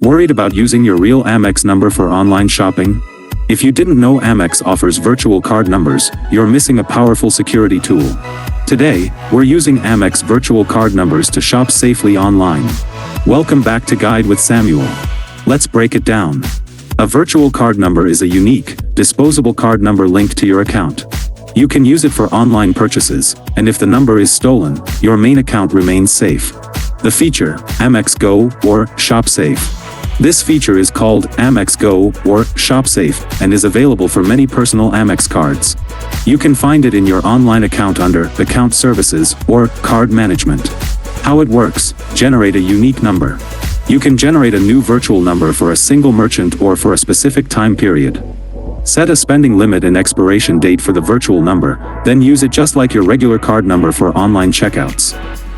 Worried about using your real Amex number for online shopping? If you didn't know Amex offers virtual card numbers, you're missing a powerful security tool. Today, we're using Amex virtual card numbers to shop safely online. Welcome back to Guide with Samuel. Let's break it down. A virtual card number is a unique, disposable card number linked to your account. You can use it for online purchases, and if the number is stolen, your main account remains safe. The feature, Amex Go or Shop Safe. This feature is called Amex Go or Shop Safe and is available for many personal Amex cards. You can find it in your online account under Account Services or Card Management. How it works: generate a unique number. You can generate a new virtual number for a single merchant or for a specific time period. Set a spending limit and expiration date for the virtual number, then use it just like your regular card number for online checkouts.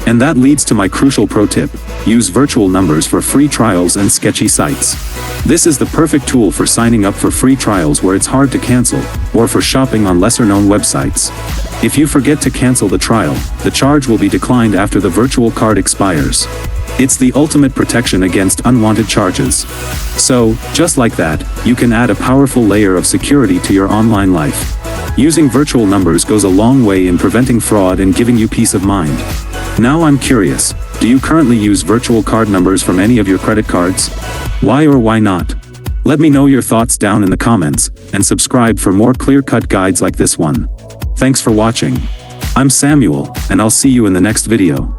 And that leads to my crucial pro tip: use virtual numbers for free trials and sketchy sites. This is the perfect tool for signing up for free trials where it's hard to cancel, or for shopping on lesser-known websites. If you forget to cancel the trial, the charge will be declined after the virtual card expires. It's the ultimate protection against unwanted charges. So, just like that, you can add a powerful layer of security to your online life. Using virtual numbers goes a long way in preventing fraud and giving you peace of mind. Now I'm curious, do you currently use virtual card numbers from any of your credit cards? Why or why not? Let me know your thoughts down in the comments, and subscribe for more clear-cut guides like this one. Thanks for watching. I'm Samuel, and I'll see you in the next video.